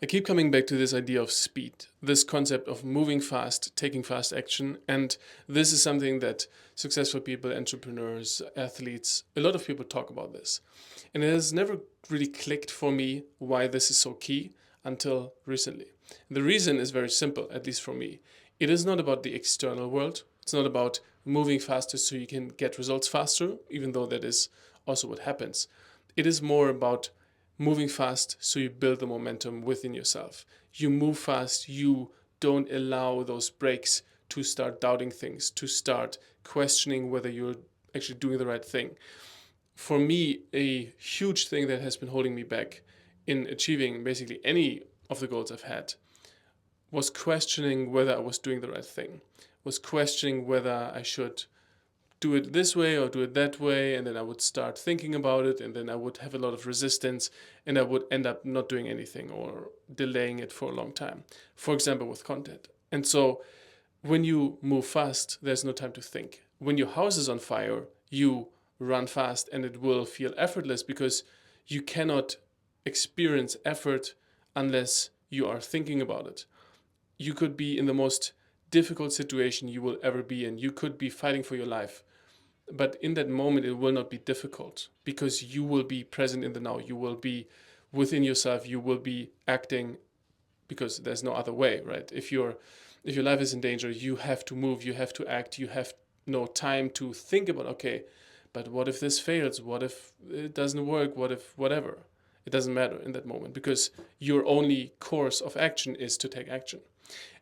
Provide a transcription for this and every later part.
I keep coming back to this idea of speed, this concept of moving fast, taking fast action. And this is something that successful people, entrepreneurs, athletes, a lot of people talk about this. And it has never really clicked for me why this is so key until recently. The reason is very simple, at least for me. It is not about the external world. It's not about moving faster so you can get results faster, even though that is also what happens. It is more about moving fast so you build the momentum within yourself. You move fast, you don't allow those breaks to start doubting things, to start questioning whether you're actually doing the right thing. For me, a huge thing that has been holding me back in achieving basically any of the goals I've had was questioning whether I was doing the right thing, was questioning whether I should do it this way or do it that way, and then I would start thinking about it, and then I would have a lot of resistance, and I would end up not doing anything or delaying it for a long time, for example with content. And so when you move fast, there's no time to think. When your house is on fire, you run fast and it will feel effortless because you cannot experience effort unless you are thinking about it. You could be in the most difficult situation you will ever be in. You could be fighting for your life. But in that moment, it will not be difficult because you will be present in the now. You will be within yourself. You will be acting because there's no other way, right? If your life is in danger, you have to move. You have to act. You have no time to think about, okay, but what if this fails? What if it doesn't work? What if whatever? It doesn't matter in that moment because your only course of action is to take action.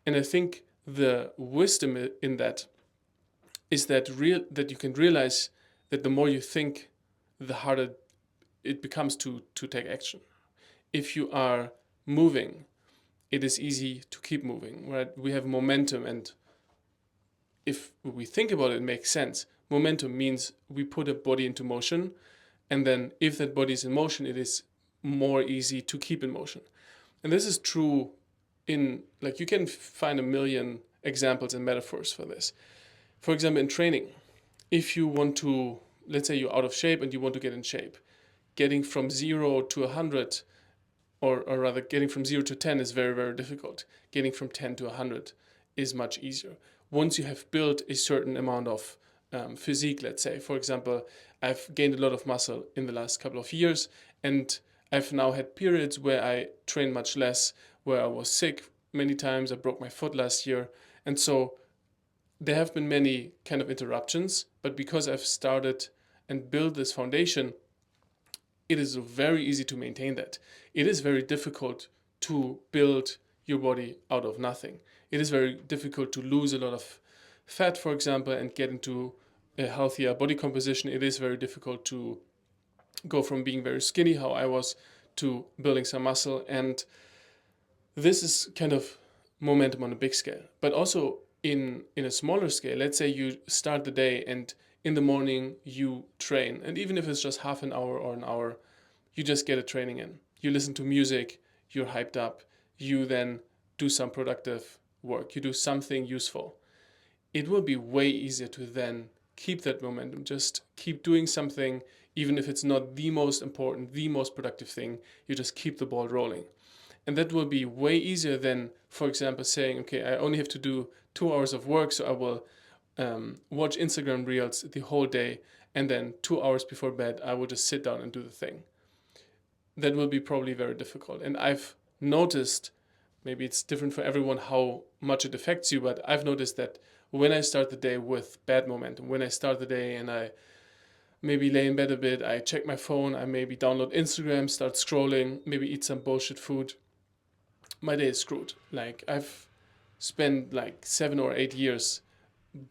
And I think the wisdom in that is that you can realize that the more you think, the harder it becomes to take action. If you are moving, it is easy to keep moving, right? We have momentum, and if we think about it, it makes sense. Momentum means we put a body into motion, and then if that body is in motion, it is more easy to keep in motion. And this is true in, like, you can find a million examples and metaphors for this. For example, in training, if you want to, let's say you're out of shape and you want to get in shape, getting from 0 to 100, or rather getting from 0 to 10 is very, very difficult. Getting from 10 to 100 is much easier. Once you have built a certain amount of physique, let's say, for example, I've gained a lot of muscle in the last couple of years, and I've now had periods where I train much less, where I was sick many times. I broke my foot last year. And so there have been many kind of interruptions, but because I've started and built this foundation, it is very easy to maintain that. It is very difficult to build your body out of nothing. It is very difficult to lose a lot of fat, for example, and get into a healthier body composition. It is very difficult to go from being very skinny, how I was, to building some muscle. And this is kind of momentum on a big scale. But also in a smaller scale, let's say you start the day and in the morning you train, and even if it's just half an hour or an hour, you just get a training in. You listen to music, you're hyped up, you then do some productive work, you do something useful. It will be way easier to then keep that momentum, just keep doing something, even if it's not the most important, the most productive thing, you just keep the ball rolling. And that will be way easier than, for example, saying, okay, I only have to do 2 hours of work, so I will watch Instagram reels the whole day, and then 2 hours before bed, I will just sit down and do the thing. That will be probably very difficult. And I've noticed, maybe it's different for everyone how much it affects you, but I've noticed that when I start the day with bad momentum, when I start the day and I maybe lay in bed a bit, I check my phone, I maybe download Instagram, start scrolling, maybe eat some bullshit food, my day is screwed. Like, I've spent like 7 or 8 years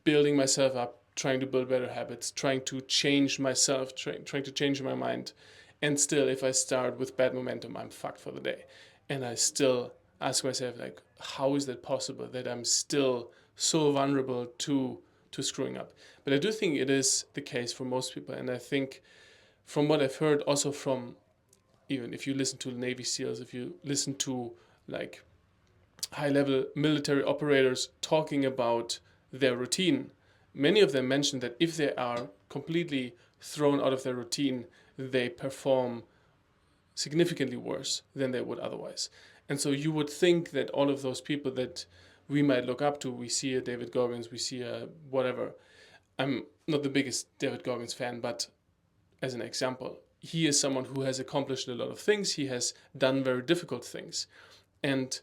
building myself up, trying to build better habits, trying to change myself, trying to change my mind. And still, if I start with bad momentum, I'm fucked for the day. And I still ask myself, like, how is that possible that I'm still so vulnerable to screwing up? But I do think it is the case for most people. And I think from what I've heard, also from, even if you listen to the Navy SEALs, if you listen to like high level military operators talking about their routine, many of them mention that if they are completely thrown out of their routine, they perform significantly worse than they would otherwise. And so you would think that all of those people that we might look up to, we see a David Goggins, we see a whatever. I'm not the biggest David Goggins fan, but as an example, he is someone who has accomplished a lot of things. He has done very difficult things. And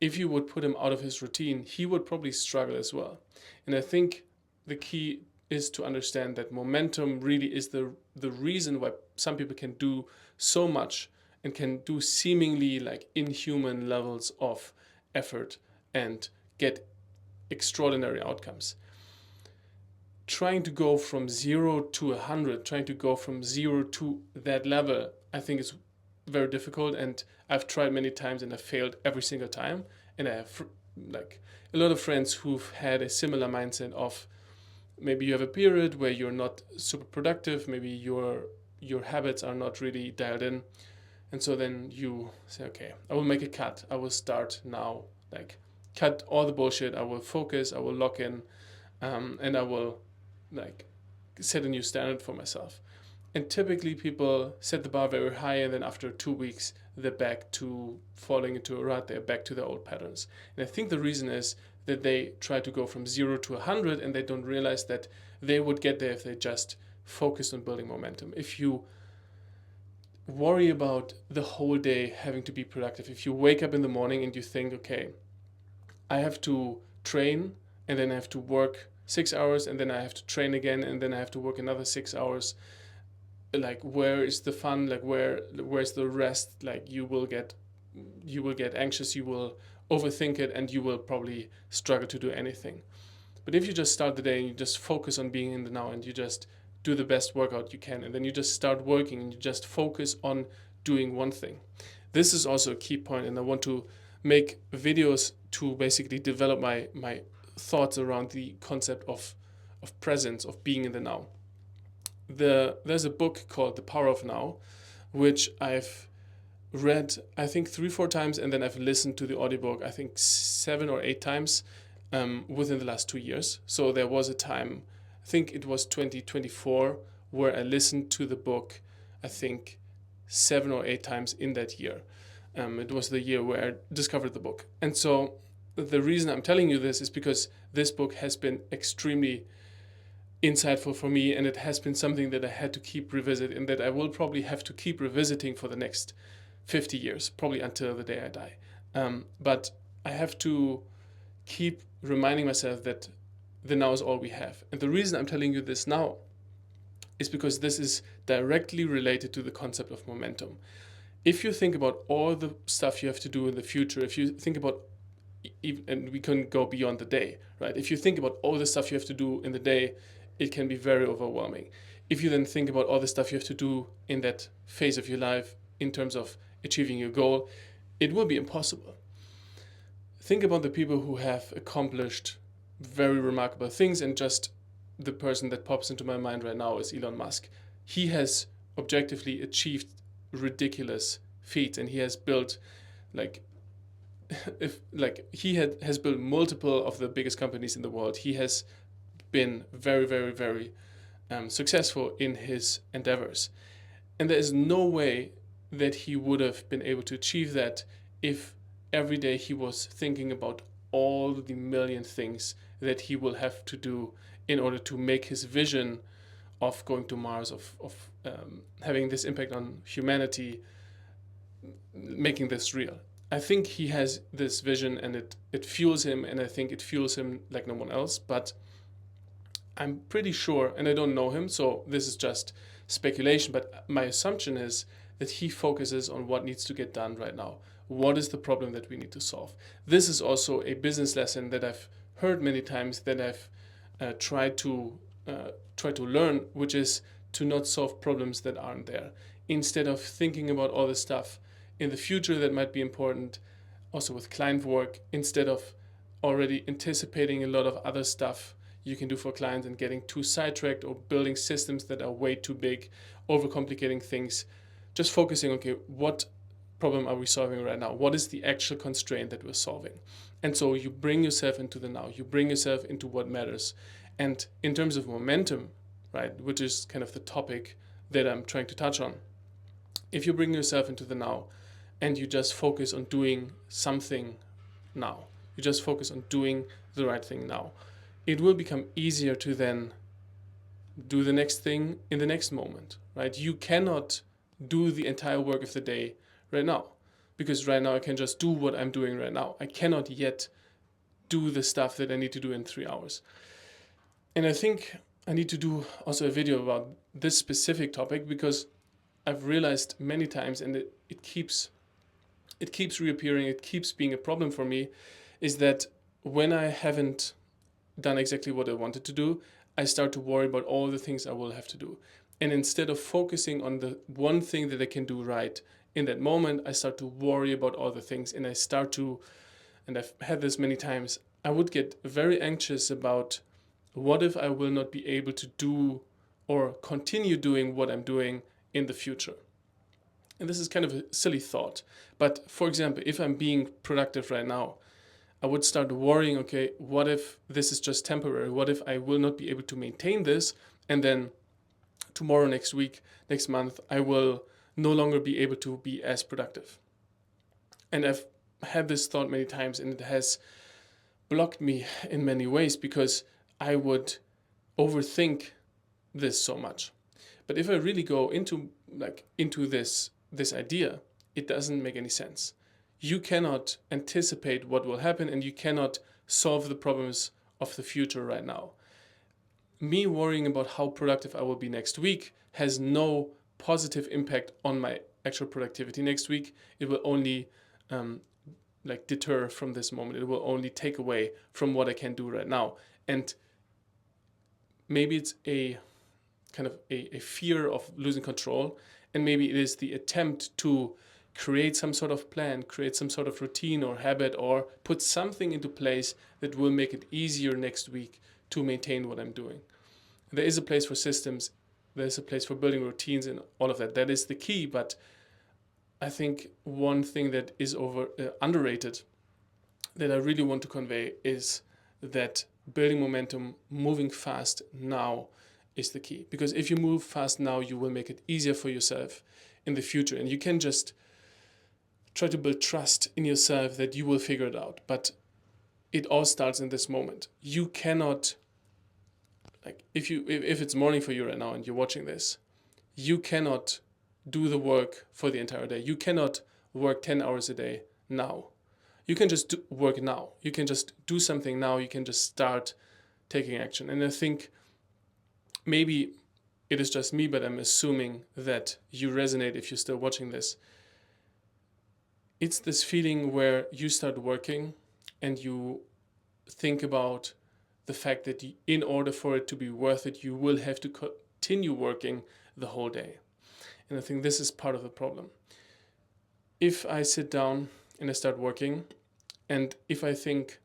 if you would put him out of his routine, he would probably struggle as well. And I think the key is to understand that momentum really is the reason why some people can do so much and can do seemingly like inhuman levels of effort and get extraordinary outcomes. Trying to go from 0 to 100, trying to go from 0 to that level, I think is very difficult, and I've tried many times and I've failed every single time. And I have like a lot of friends who've had a similar mindset of maybe you have a period where you're not super productive, maybe your habits are not really dialed in, and so then you say, okay, I will make a cut. I will start now, like cut all the bullshit. I will focus. I will lock in, and I will like set a new standard for myself. And typically people set the bar very high, and then after 2 weeks they're back to falling into a rut. They're back to their old patterns. And I think the reason is that they try to go from 0 to 100, and they don't realize that they would get there if they just focused on building momentum. If you worry about the whole day having to be productive, if you wake up in the morning and you think, okay, I have to train and then I have to work 6 hours and then I have to train again and then I have to work another 6 hours, like where is the fun? Like where's the rest? Like you will get anxious, you will overthink it, and you will probably struggle to do anything. But if you just start the day and you just focus on being in the now and you just do the best workout you can, and then you just start working and you just focus on doing one thing. This is also a key point, and I want to make videos to basically develop my thoughts around the concept of presence, of being in the now. There's a book called The Power of Now, which I've read I think 3-4 times, and then I've listened to the audiobook I think 7 or 8 times within the last 2 years. So there was a time, I think it was 2024, where I listened to the book I think 7 or 8 times in that year. It was the year where I discovered the book. And so the reason I'm telling you this is because this book has been extremely insightful for me, and it has been something that I had to keep revisiting, and that I will probably have to keep revisiting for the next 50 years, probably until the day I die. But I have to keep reminding myself that the now is all we have. And the reason I'm telling you this now is because this is directly related to the concept of momentum. If you think about all the stuff you have to do in the future, if you think about, and we can go beyond the day, right? If you think about all the stuff you have to do in the day, it can be very overwhelming. If you then think about all the stuff you have to do in that phase of your life in terms of achieving your goal, it will be impossible. Think about the people who have accomplished very remarkable things, and just the person that pops into my mind right now is Elon Musk. He has objectively achieved ridiculous feats, and he has built has built multiple of the biggest companies in the world. He has been very, very, very successful in his endeavors. And there is no way that he would have been able to achieve that if every day he was thinking about all the million things that he will have to do in order to make his vision of going to Mars, of having this impact on humanity, making this real. I think he has this vision, and it fuels him, and I think it fuels him like no one else. But I'm pretty sure, and I don't know him, so this is just speculation, but my assumption is that he focuses on what needs to get done right now. What is the problem that we need to solve? This is also a business lesson that I've heard many times, that I've tried to learn, which is to not solve problems that aren't there. Instead of thinking about all the stuff in the future that might be important, also with client work, instead of already anticipating a lot of other stuff you can do for clients and getting too sidetracked or building systems that are way too big, overcomplicating things, just focusing, okay, what problem are we solving right now? What is the actual constraint that we're solving? And so you bring yourself into the now, you bring yourself into what matters. And in terms of momentum, right, which is kind of the topic that I'm trying to touch on, if you bring yourself into the now and you just focus on doing something now. You just focus on doing the right thing now. It will become easier to then do the next thing in the next moment, right? You cannot do the entire work of the day right now, because right now I can just do what I'm doing right now. I cannot yet do the stuff that I need to do in 3 hours. And I think I need to do also a video about this specific topic, because I've realized many times, and it keeps reappearing, it keeps being a problem for me, is that when I haven't done exactly what I wanted to do, I start to worry about all the things I will have to do. And instead of focusing on the one thing that I can do right in that moment, I start to worry about all the things, and and I've had this many times, I would get very anxious about what if I will not be able to do or continue doing what I'm doing in the future. And this is kind of a silly thought. But for example, if I'm being productive right now, I would start worrying, okay, what if this is just temporary? What if I will not be able to maintain this? And then tomorrow, next week, next month, I will no longer be able to be as productive. And I've had this thought many times, and it has blocked me in many ways, because I would overthink this so much. But if I really go into this idea, it doesn't make any sense. You cannot anticipate what will happen, and you cannot solve the problems of the future right now. Me worrying about how productive I will be next week has no positive impact on my actual productivity next week. It will only deter from this moment. It will only take away from what I can do right now. And maybe it's a kind of a fear of losing control, and maybe it is the attempt to create some sort of plan, create some sort of routine or habit, or put something into place that will make it easier next week to maintain what I'm doing. There is a place for systems, there's a place for building routines and all of that. That is the key, but I think one thing that is underrated that I really want to convey is that building momentum, moving fast now is the key. Because if you move fast now, you will make it easier for yourself in the future. And you can just try to build trust in yourself that you will figure it out. But it all starts in this moment. You cannot, if it's morning for you right now and you're watching this, you cannot do the work for the entire day. You cannot work 10 hours a day now. You can just work now. You can just do something now. You can just start taking action. And I think maybe it is just me, but I'm assuming that you resonate if you're still watching this. It's this feeling where you start working and you think about the fact that in order for it to be worth it, you will have to continue working the whole day. And I think this is part of the problem. If I sit down and I start working, and if I think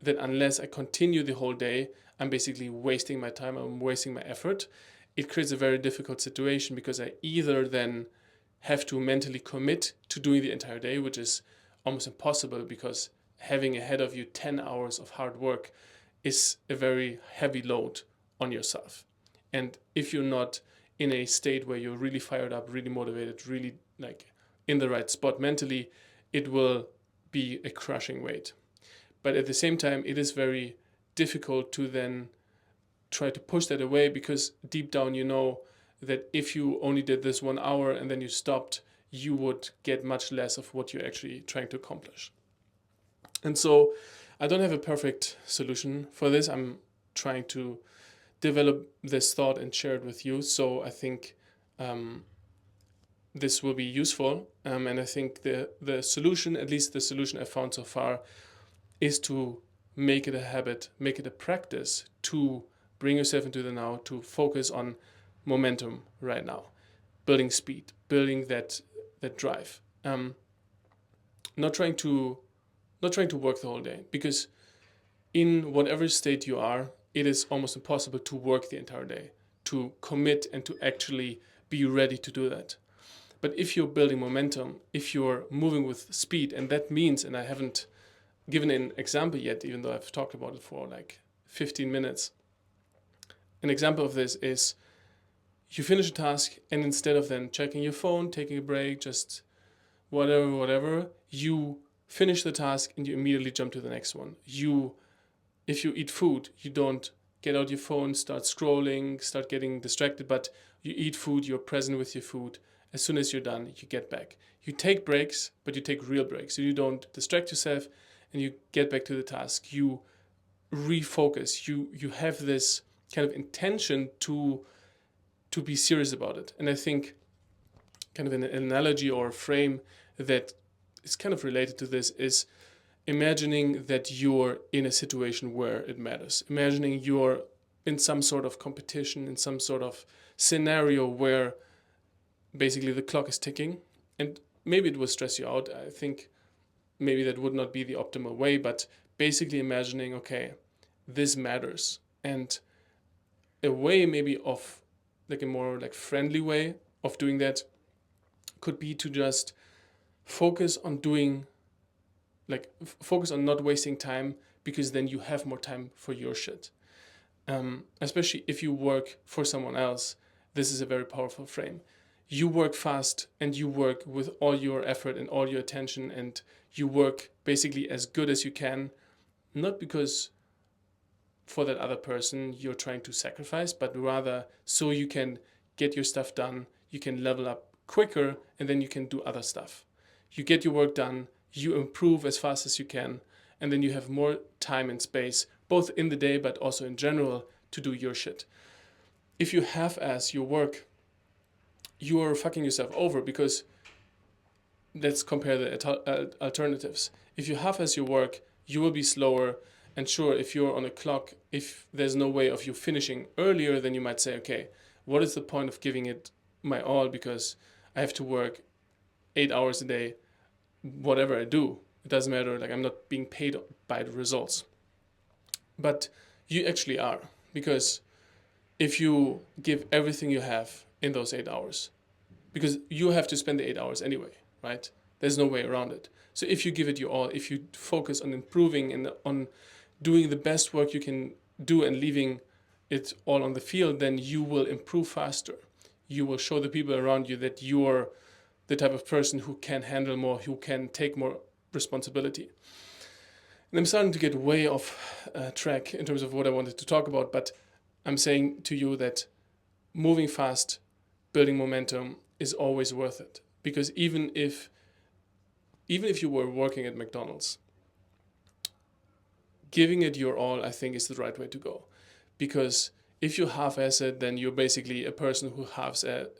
that unless I continue the whole day, I'm basically wasting my time, I'm wasting my effort, it creates a very difficult situation, because I either then have to mentally commit to doing the entire day, which is almost impossible, because having ahead of you 10 hours of hard work is a very heavy load on yourself. And if you're not in a state where you're really fired up, really motivated, really in the right spot mentally, it will be a crushing weight. But at the same time, it is very difficult to then try to push that away, because deep down you know that if you only did this 1 hour and then you stopped, you would get much less of what you're actually trying to accomplish. And so I don't have a perfect solution for this. I'm trying to develop this thought and share it with you. So I think this will be useful. And I think the solution, at least the solution I've found so far, is to make it a habit, make it a practice to bring yourself into the now, to focus on momentum right now, building speed, building that drive. Not trying to work the whole day, because in whatever state you are, it is almost impossible to work the entire day, to commit and to actually be ready to do that. But if you're building momentum, if you're moving with speed, and that means, and I haven't given an example yet, even though I've talked about it for 15 minutes. An example of this is you finish a task, and instead of then checking your phone, taking a break, just whatever, you finish the task and you immediately jump to the next one. If you eat food, you don't get out your phone, start scrolling, start getting distracted, but you eat food, you're present with your food. As soon as you're done, you get back. You take breaks, but you take real breaks. So you don't distract yourself and you get back to the task. You refocus. You have this kind of intention to be serious about it. And I think kind of an analogy or a frame that is kind of related to this is imagining that you're in a situation where it matters. Imagining you're in some sort of competition, in some sort of scenario where basically the clock is ticking, and maybe it will stress you out. I think maybe that would not be the optimal way, but basically imagining, okay, this matters. And a way maybe of like a more like friendly way of doing that could be to just focus on doing focus on not wasting time, because then you have more time for your shit. Especially if you work for someone else, this is a very powerful frame. You work fast and you work with all your effort and all your attention, and you work basically as good as you can, not because for that other person you're trying to sacrifice, but rather so you can get your stuff done, you can level up quicker, and then you can do other stuff. You get your work done, you improve as fast as you can, and then you have more time and space, both in the day but also in general, to do your shit. If you half-ass your work, you are fucking yourself over, because let's compare the alternatives. If you half-ass your work, you will be slower, and sure, if you're on a clock, if there's no way of you finishing earlier, then you might say, okay, what is the point of giving it my all, because I have to work 8 hours a day, whatever I do, it doesn't matter, like I'm not being paid by the results. But you actually are, because if you give everything you have in those 8 hours, because you have to spend the 8 hours anyway, right? There's no way around it. So if you give it your all, if you focus on improving and on doing the best work you can do and leaving it all on the field, then you will improve faster. You will show the people around you that you're the type of person who can handle more, who can take more responsibility. And I'm starting to get way off track in terms of what I wanted to talk about, but I'm saying to you that moving fast, building momentum is always worth it. Because even if you were working at McDonald's, giving it your all, I think, is the right way to go. Because if you half-ass it, then you're basically a person who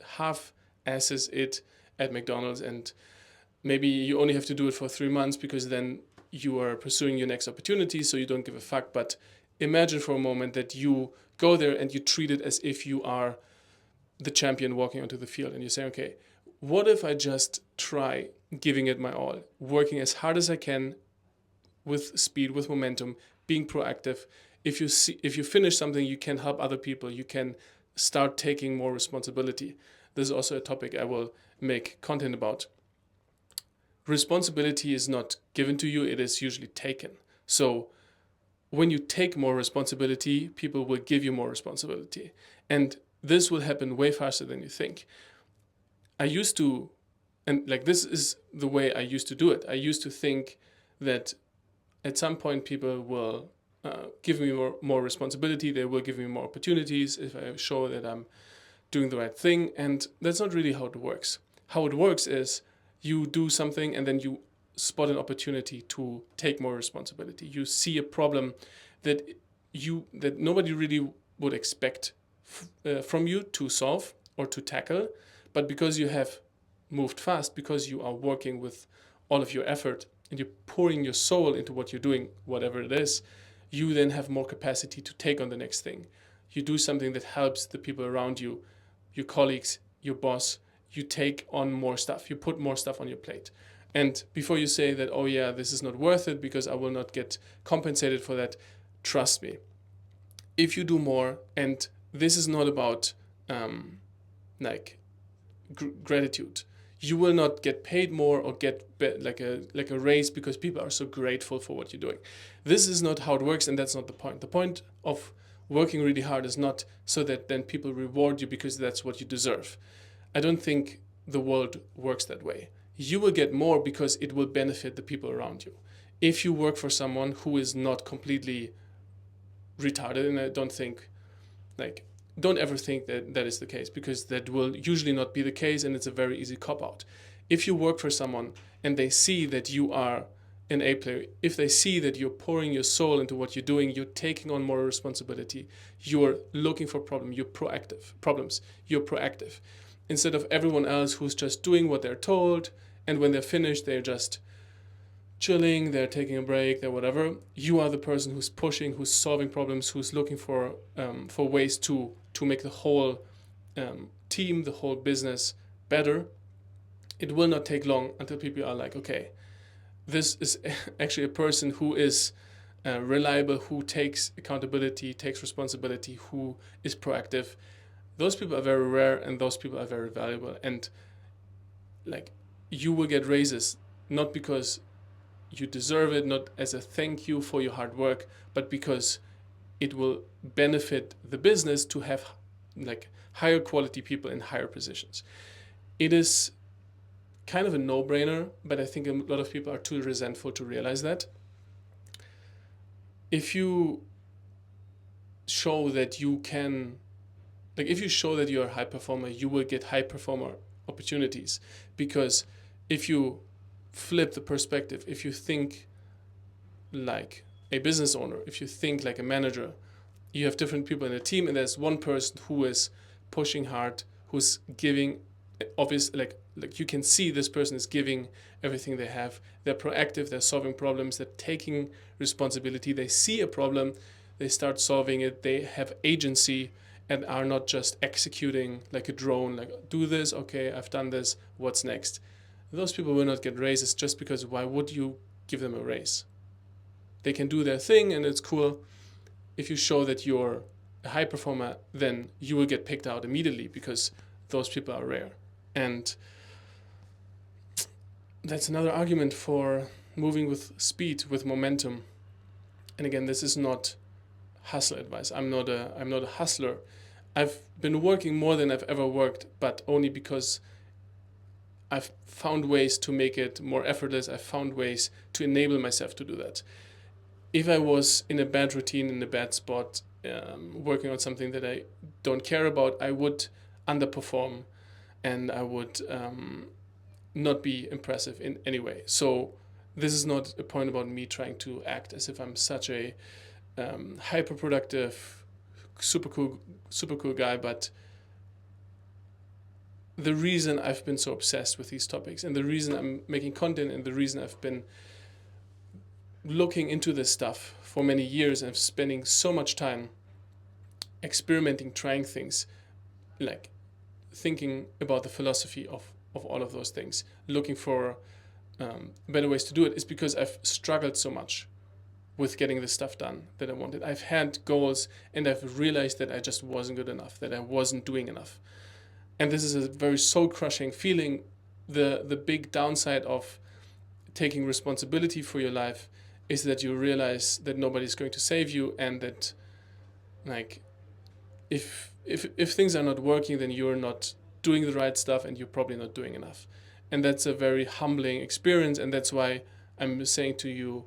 half-asses it at McDonald's, and maybe you only have to do it for 3 months, because then you are pursuing your next opportunity, so you don't give a fuck. But imagine for a moment that you go there and you treat it as if you are the champion walking onto the field, and you say, okay, what if I just try giving it my all, working as hard as I can, with speed, with momentum, being proactive. If you finish something, you can help other people, you can start taking more responsibility. This is also a topic I will make content about. Responsibility is not given to you, it is usually taken. So when you take more responsibility, people will give you more responsibility. And this will happen way faster than you think. This is the way I used to do it. I used to think that at some point people will give me more responsibility, they will give me more opportunities if I show that I'm doing the right thing, and that's not really how it works. How it works is you do something and then you spot an opportunity to take more responsibility. You see a problem that nobody really would expect from you to solve or to tackle, but because you have moved fast, because you are working with all of your effort and you're pouring your soul into what you're doing, whatever it is, you then have more capacity to take on the next thing. You do something that helps the people around you, your colleagues, your boss. You take on more stuff. You put more stuff on your plate. And before you say that, oh yeah, this is not worth it because I will not get compensated for that, trust me. If you do more, and this is not about gratitude. You will not get paid more or get like a raise because people are so grateful for what you're doing. This is not how it works, and that's not the point. The point of working really hard is not so that then people reward you because that's what you deserve. I don't think the world works that way. you will get more because it will benefit the people around you. If you work for someone who is not completely retarded, and I don't think, like, don't ever think that that is the case, because that will usually not be the case, and it's a very easy cop out. If you work for someone and they see that you are an A player, if they see that you're pouring your soul into what you're doing, you're taking on more responsibility, you're looking for problems, you're proactive, instead of everyone else who's just doing what they're told, and when they're finished, they're just chilling, they're taking a break, they're whatever. You are the person who's pushing, who's solving problems, who's looking for ways to make the whole team, the whole business better. It will not take long until people are like, okay, this is actually a person who is reliable, who takes accountability, takes responsibility, who is proactive. Those people are very rare, and those people are very valuable. And like, you will get raises not because you deserve it, not as a thank you for your hard work, but because it will benefit the business to have like higher quality people in higher positions. It is kind of a no-brainer, but I think a lot of people are too resentful to realize that. If you show that you can, like, if you show that you're a high performer, you will get high performer opportunities. Because if you flip the perspective, if you think like a business owner, if you think like a manager, you have different people in a team, and there's one person who is pushing hard, who's giving, obviously, like you can see this person is giving everything they have. They're proactive, they're solving problems, they're taking responsibility, they see a problem, they start solving it, they have agency, and are not just executing like a drone, like, do this, okay, I've done this, what's next? Those people will not get raises, just because why would you give them a raise? They can do their thing and it's cool. If you show that you're a high performer, then you will get picked out immediately, because those people are rare. And that's another argument for moving with speed, with momentum. And again, this is not hustle advice. I'm not a hustler. I've been working more than I've ever worked, but only because I've found ways to make it more effortless. I've found ways to enable myself to do that. If I was in a bad routine, in a bad spot, working on something that I don't care about, I would underperform, and I would not be impressive in any way. So this is not a point about me trying to act as if I'm such a hyper productive, super cool guy, but the reason I've been so obsessed with these topics, and the reason I'm making content, and the reason I've been looking into this stuff for many years, and spending so much time experimenting, trying things, like thinking about the philosophy of all of those things, looking for better ways to do it, is because I've struggled so much with getting the stuff done that I wanted. I've had goals, and I've realized that I just wasn't good enough, that I wasn't doing enough. And this is a very soul-crushing feeling. The big downside of taking responsibility for your life is that you realize that nobody's going to save you, and that, like, if things are not working, then you're not doing the right stuff, and you're probably not doing enough. And that's a very humbling experience, and that's why I'm saying to you,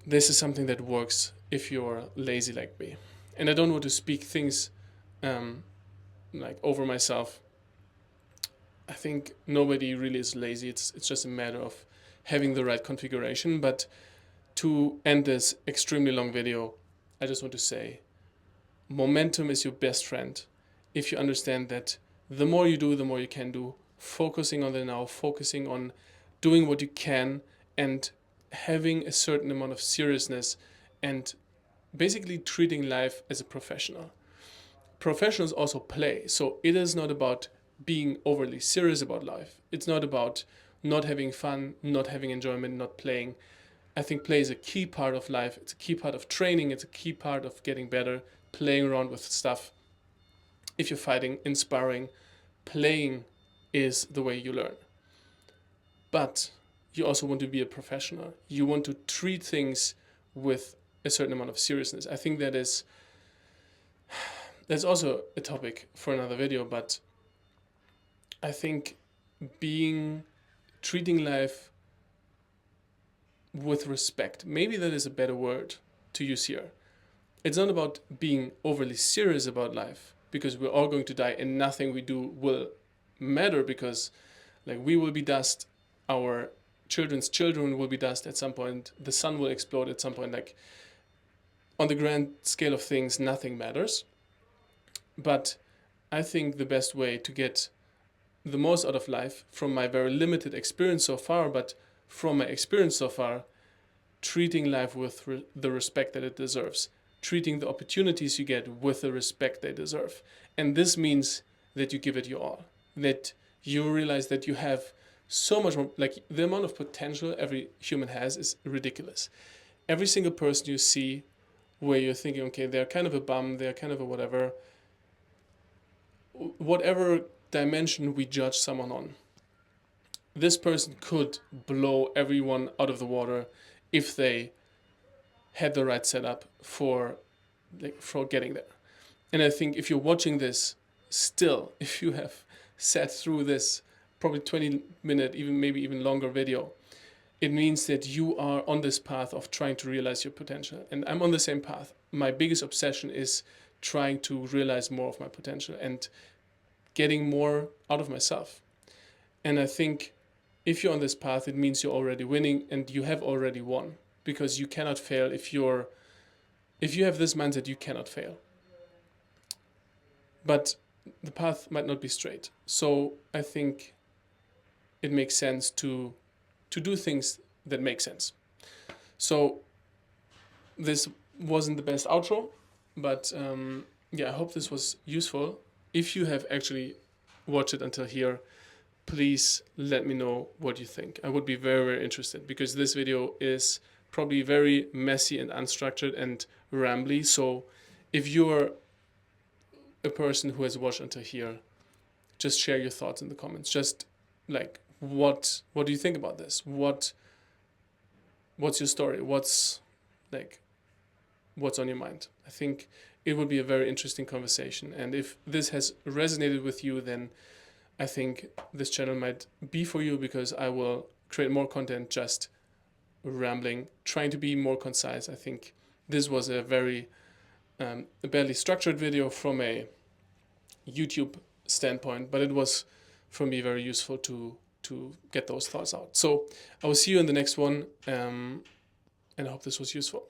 this is something that works if you're lazy like me. And I don't want to speak things like over myself. I think nobody really is lazy. It's just a matter of having the right configuration. But to end this extremely long video, I just want to say, momentum is your best friend. If you understand that the more you do, the more you can do, focusing on the now, focusing on doing what you can, and having a certain amount of seriousness, and basically treating life as a professional. Professionals also play, so it is not about being overly serious about life. It's not about not having fun, not having enjoyment, not playing. I think play is a key part of life. It's a key part of training. It's a key part of getting better, playing around with stuff. If you're fighting, inspiring, playing is the way you learn. But you also want to be a professional. You want to treat things with a certain amount of seriousness. I think that's also a topic for another video, but I think being treating life with respect. Maybe that is a better word to use here. It's not about being overly serious about life, because we're all going to die and nothing we do will matter, because like we will be dust, our children's children will be dust at some point, the sun will explode at some point. Like on the grand scale of things, nothing matters. But I think the best way to get the most out of life, from my very limited experience so far, but from my experience so far, treating life with the respect that it deserves, treating the opportunities you get with the respect they deserve. And this means that you give it your all, that you realize that you have so much more, like the amount of potential every human has is ridiculous. Every single person you see where you're thinking, okay, they're kind of a bum, they're kind of a whatever dimension we judge someone on, this person could blow everyone out of the water if they had the right setup for getting there. And I think if you're watching this still, if you have sat through this probably 20-minute, even maybe even longer video, it means that you are on this path of trying to realize your potential. And I'm on the same path. My biggest obsession is trying to realize more of my potential and getting more out of myself. And I think if you're on this path, it means you're already winning, and you have already won, because you cannot fail. If you have this mindset, you cannot fail. But the path might not be straight. So I think it makes sense to do things that make sense. So this wasn't the best outro, but I hope this was useful. If you have actually watched it until here, please let me know what you think. I would be very, very interested, because this video is probably very messy and unstructured and rambly. So if you're a person who has watched until here, just share your thoughts in the comments. Just like, what do you think about this? What's your story? What's on your mind? I think it would be a very interesting conversation. And if this has resonated with you, then I think this channel might be for you, because I will create more content just rambling, trying to be more concise. I think this was a very barely structured video from a YouTube standpoint, but it was for me very useful to get those thoughts out. So I will see you in the next one, and I hope this was useful.